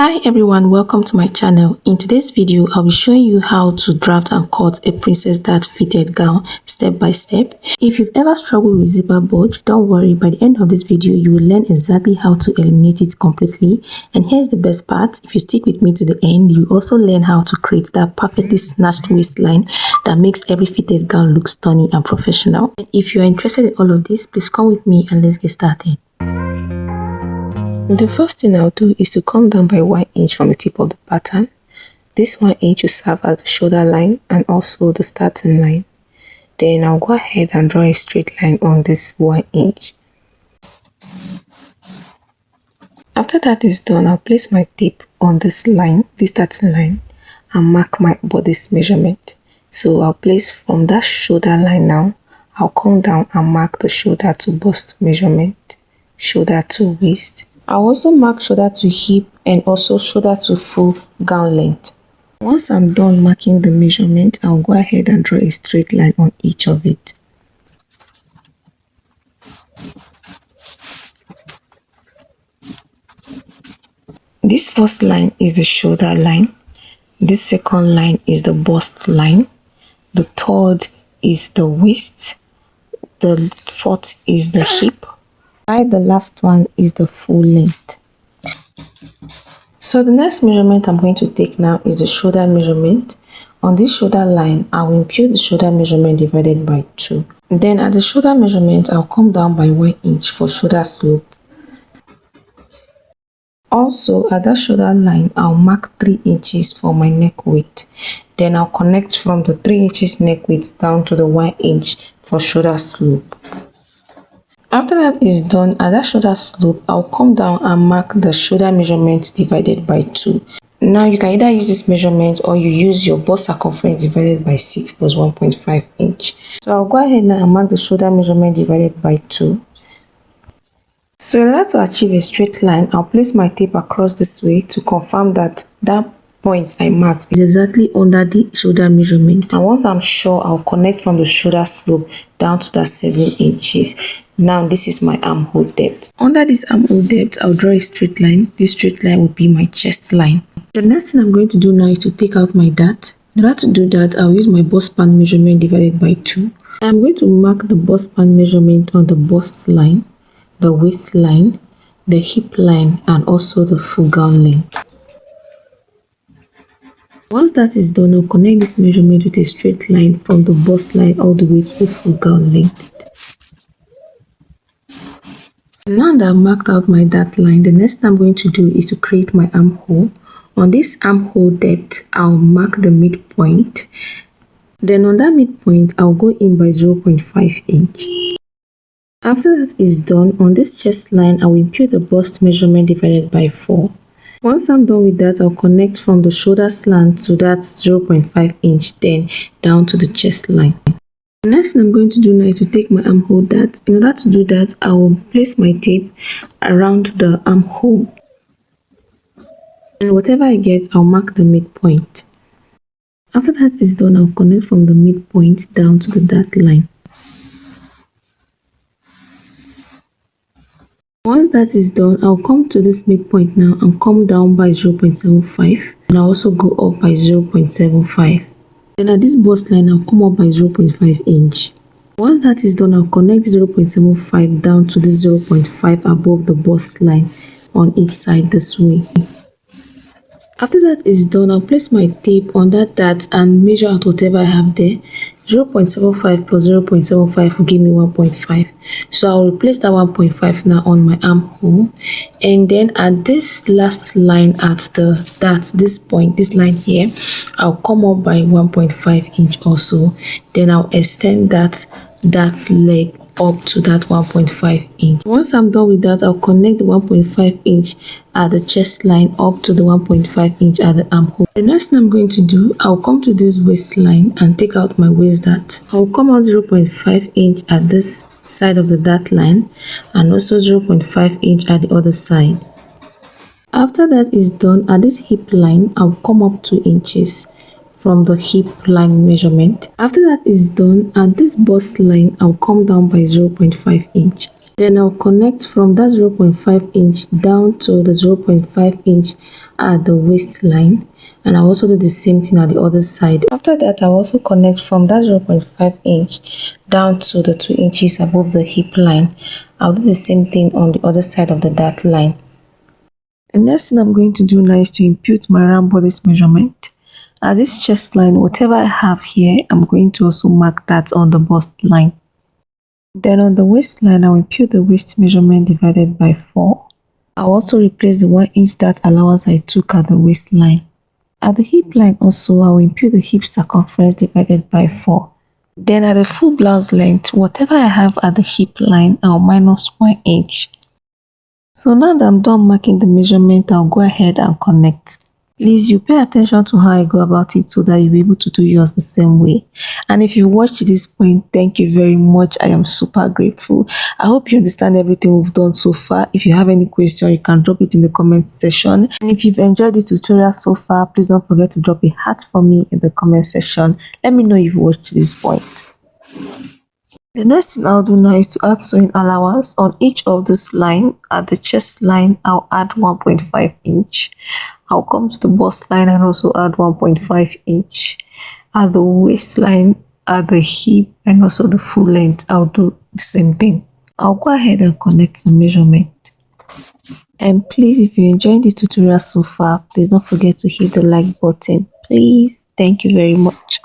Hi everyone, welcome to my channel. In today's video, I'll be showing you how to draft and cut a princess dart fitted gown step by step. If you've ever struggled with zipper bulge, don't worry, by the end of this video, you will learn exactly how to eliminate it completely. And here's the best part, if you stick with me to the end, you also learn how to create that perfectly snatched waistline that makes every fitted gown look stunning and professional. And if you're interested in all of this, please come with me and let's get started. The first thing I'll do is to come down by 1 inch from the tip of the pattern. This 1 inch will serve as the shoulder line and also the starting line. Then I'll go ahead and draw a straight line on this 1 inch. After that is done, I'll place my tape on this line, this starting line, and mark my bodice measurement. So I'll place from that shoulder line now, I'll come down and mark the shoulder to bust measurement, shoulder to waist. I'll also mark shoulder to hip and also shoulder to full gown length. Once I'm done marking the measurement, I'll go ahead and draw a straight line on each of it. This first line is the shoulder line. This second line is the bust line. The third is the waist. The fourth is the hip. While the last one is the full length. So the next measurement I'm going to take now is the shoulder measurement. On this shoulder line, I will impute the shoulder measurement divided by 2. Then at the shoulder measurement, I'll come down by 1 inch for shoulder slope. Also at that shoulder line, I'll mark 3 inches for my neck width. Then I'll connect from the 3 inches neck width down to the 1 inch for shoulder slope. After that is done, at that shoulder slope, I'll come down and mark the shoulder measurement divided by 2. Now you can either use this measurement or you use your bust circumference divided by 6 plus 1.5 inch. So I'll go ahead now and mark the shoulder measurement divided by 2. So in order to achieve a straight line, I'll place my tape across this way to confirm that that point I marked is exactly under the shoulder measurement. And once I'm sure, I'll connect from the shoulder slope down to that 7 inches. Now this is my armhole depth. Under this armhole depth, I'll draw a straight line. This straight line will be my chest line. The next thing I'm going to do now is to take out my dart. In order to do that, I'll use my bust span measurement divided by 2. I'm going to mark the bust span measurement on the bust line, the waist line, the hip line, and also the full gown length. Once that is done, I'll connect this measurement with a straight line from the bust line all the way to the full gown length. Now that I've marked out my dart line, the next thing I'm going to do is to create my armhole. On this armhole depth, I'll mark the midpoint. Then on that midpoint, I'll go in by 0.5 inch. After that is done, on this chest line, I will impute the bust measurement divided by 4. Once I'm done with that, I'll connect from the shoulder slant to that 0.5 inch, then down to the chest line. The next thing I'm going to do now is to take my armhole dart. In order to do that, I will place my tape around the armhole. And whatever I get, I'll mark the midpoint. After that is done, I'll connect from the midpoint down to the dart line. Once that is done, I'll come to this midpoint now and come down by 0.75. And I'll also go up by 0.75. Then at this bust line, I'll come up by 0.5 inch. Once that is done, I'll connect 0.75 down to this 0.5 above the bust line on each side this way. After that is done, I'll place my tape on that dart and measure out whatever I have there. 0.75 plus 0.75 will give me 1.5. So I'll replace that 1.5 now on my armhole. And then at this last line at the dart, this point, this line here, I'll come up by 1.5 inch also. Then I'll extend that leg up to that 1.5 inch. Once I'm done with that, I'll connect the 1.5 inch at the chest line up to the 1.5 inch at the armhole. The next thing I'm going to do, I'll come to this waistline and take out my waist dart. I'll come out 0.5 inch at this side of the dart line and also 0.5 inch at the other side. After that is done, at this hip line, I'll come up 2 inches from the hip line measurement. After that is done, at this bust line, I'll come down by 0.5 inch. Then I'll connect from that 0.5 inch down to the 0.5 inch at the waistline, and I'll also do the same thing at the other side. After that, I'll also connect from that 0.5 inch down to the 2 inches above the hip line. I'll do the same thing on the other side of the dart line. The next thing I'm going to do now is to impute my round bodice measurement. At this chest line, whatever I have here, I'm going to also mark that on the bust line. Then on the waistline, I'll impute the waist measurement divided by 4. I'll also replace the 1 inch dart allowance I took at the waistline. At the hip line also, I'll impute the hip circumference divided by 4. Then at the full blouse length, whatever I have at the hip line, I'll minus 1 inch. So now that I'm done marking the measurement, I'll go ahead and connect. Please, you pay attention to how I go about it so that you'll be able to do yours the same way. And if you watched this point, thank you very much. I am super grateful. I hope you understand everything we've done so far. If you have any question, you can drop it in the comment section. And if you've enjoyed this tutorial so far, please don't forget to drop a heart for me in the comment section. Let me know if you watched this point. The next thing I'll do now is to add sewing allowance on each of this line. At the chest line, I'll add 1.5 inch. I'll come to the bust line and also add 1.5 inch. At the waistline, at the hip, and also the full length, I'll do the same thing. I'll go ahead and connect the measurement. And please, if you're enjoying this tutorial so far, please don't forget to hit the like button. Please, thank you very much.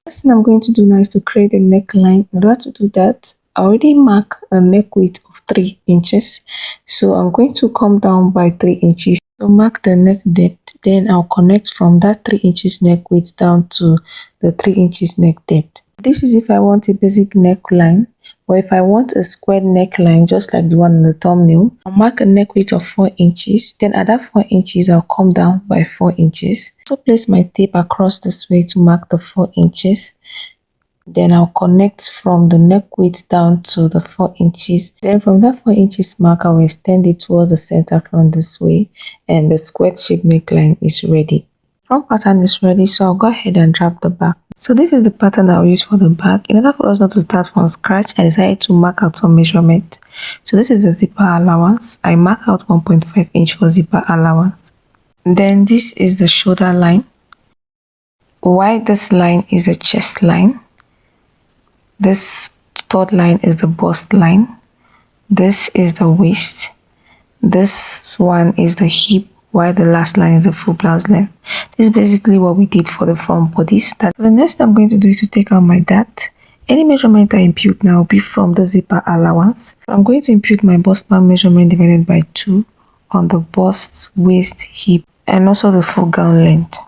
First thing I'm going to do now is to create a neckline. In order to do that, I already mark a neck width of 3 inches. So I'm going to come down by 3 inches to mark the neck depth. Then I'll connect from that 3 inches neck width down to the 3 inches neck depth. This is if I want a basic neckline. But if I want a square neckline, just like the one in the thumbnail, I'll mark a neck width of 4 inches. Then at that 4 inches, I'll come down by 4 inches. So place my tape across this way to mark the 4 inches. Then I'll connect from the neck width down to the 4 inches. Then from that 4 inches mark, I'll extend it towards the center from this way. And the square shape neckline is ready. Front pattern is ready, so I'll go ahead and drop the back. So this is the pattern I'll use for the back. In order for us not to start from scratch, I decided to mark out some measurement. So this is the zipper allowance. I mark out 1.5 inch for zipper allowance. Then this is the shoulder line. While this line is the chest line. This third line is the bust line. This is the waist. This one is the hip, while the last line is the full blouse length. This is basically what we did for the front bodice. The next thing I'm going to do is to take out my dart. Any measurement I impute now will be from the zipper allowance. I'm going to impute my bust band measurement divided by 2 on the bust, waist, hip, and also the full gown length.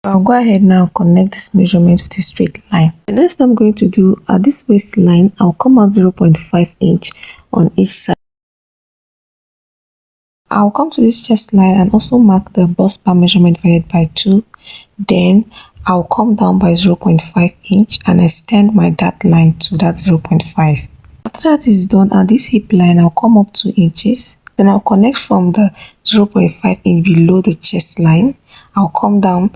I'll go ahead now and connect this measurement with a straight line. The next thing I'm going to do at this waistline, I'll come out 0.5 inch on each side. I'll come to this chest line and also mark the bust bar measurement divided by 2. Then I'll come down by 0.5 inch and extend my dart line to that 0.5. After that is done, at this hip line, I'll come up 2 inches. Then I'll connect from the 0.5 inch below the chest line. I'll come down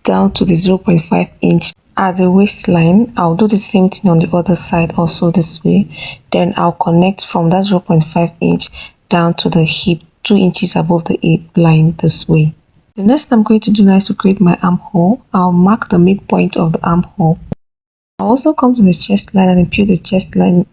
to the 0.5 inch at the waistline. I'll do the same thing on the other side also this way. Then I'll connect from that 0.5 inch down to the hip 2 inches above the hip line this way. The next thing I'm going to do now is to create my armhole. I'll mark the midpoint of the armhole. I'll also come to the chest line and impute the chest line.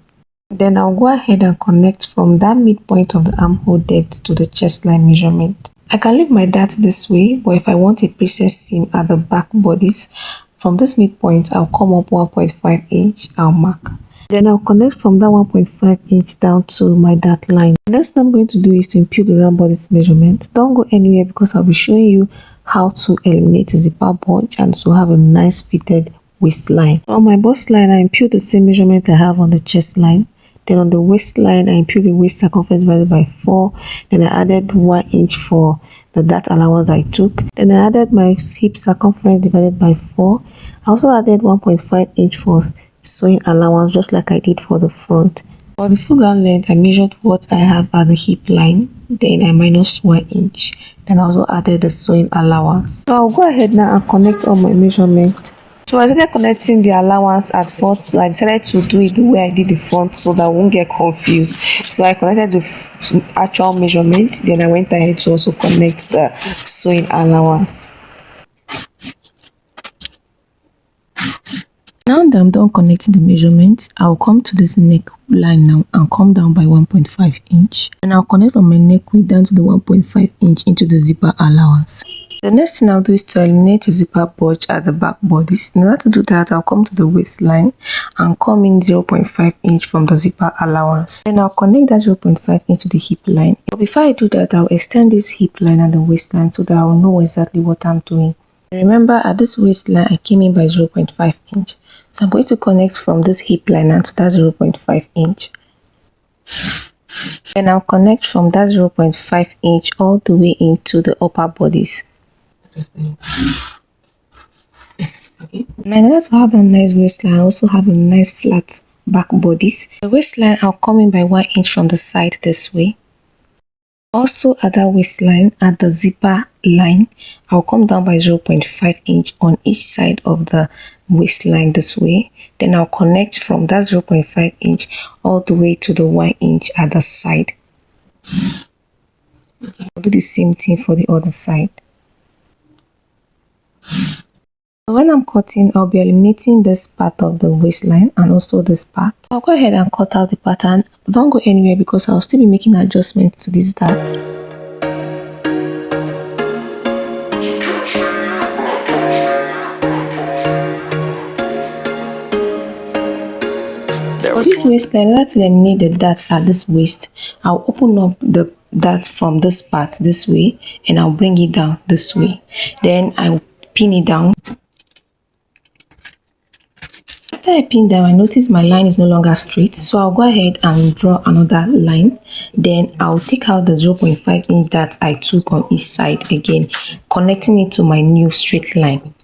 Then I'll go ahead and connect from that midpoint of the armhole depth to the chest line measurement. I can leave my dart this way, but if I want a preset seam at the back bodice, from this midpoint, I'll come up 1.5 inch, I'll mark. Then I'll connect from that 1.5 inch down to my dart line. The next thing I'm going to do is to impute the round bodice measurement. Don't go anywhere because I'll be showing you how to eliminate the zipper bulge and to have a nice fitted waistline. On my bust line, I impute the same measurement I have on the chest line. Then on the waistline, I impute the waist circumference divided by 4. Then I added 1 inch for the dart allowance I took. Then I added my hip circumference divided by 4. I also added 1.5 inch for sewing allowance, just like I did for the front. For the full gown length, I measured what I have at the hip line. Then I minus 1 inch. Then I also added the sewing allowance. So I'll go ahead now and connect all my measurement. So I started connecting the allowance at first, but I decided to do it the way I did the front so that I won't get confused. So I connected the actual measurement, then I went ahead to also connect the sewing allowance. Now that I'm done connecting the measurement, I'll come to this neckline now and come down by 1.5 inch. And I'll connect from my neck width down to the 1.5 inch into the zipper allowance. The next thing I'll do is to eliminate the zipper bulge at the back bodice. In order to do that, I'll come to the waistline and come in 0.5 inch from the zipper allowance. Then I'll connect that 0.5 inch to the hip line. But before I do that, I'll extend this hip line and the waistline so that I'll know exactly what I'm doing. Remember, at this waistline, I came in by 0.5 inch. So I'm going to connect from this hip line and to that 0.5 inch. And I'll connect from that 0.5 inch all the way into the upper bodice. Okay. Now, in order to have a nice waistline, I also have a nice flat back bodice. The waistline, I'll come in by 1 inch from the side this way. Also at that waistline, at the zipper line, I'll come down by 0.5 inch on each side of the waistline this way. Then I'll connect from that 0.5 inch all the way to the 1 inch at the side. I'll do the same thing for the other side. When I'm cutting, I'll be eliminating this part of the waistline and also this part. I'll go ahead and cut out the pattern. Don't go anywhere because I'll still be making adjustments to this dart. For this waistline, let's eliminate the dart at this waist. I'll open up the dart from this part this way and I'll bring it down this way. Then I'll pin it down. After I pin down, I notice my line is no longer straight, so I'll go ahead and draw another line. Then I'll take out the 0.5 inch that I took on each side again, connecting it to my new straight line.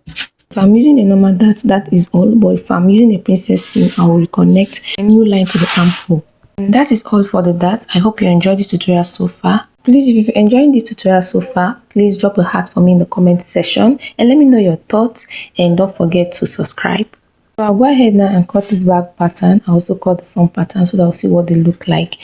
If I'm using a normal dart, that is all, but if I'm using a princess seam, I will reconnect a new line to the armhole. And that is all for the dart. I hope you enjoyed this tutorial so far. Please, if you've enjoyed this tutorial so far, please drop a heart for me in the comment section and let me know your thoughts, and don't forget to subscribe. So I'll go ahead now and cut this back pattern. I also cut the front pattern so that I'll see what they look like.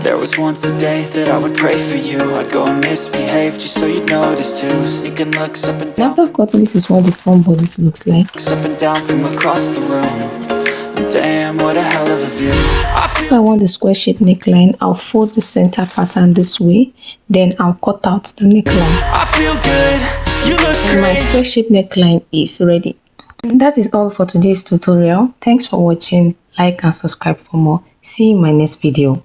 There was once a day that I would pray for you. I'd go and misbehave just so you'd notice too. Sneaking looks up and down. After cutting, this is what the front bodice looks like. Up and down from across the room. Damn, what a hell of a view. If I want the square shape neckline, I'll fold the center pattern this way. Then I'll cut out the neckline. I feel good, you look great. My square shape neckline is ready. And that is all for today's tutorial. Thanks for watching. Like and subscribe for more. See you in my next video.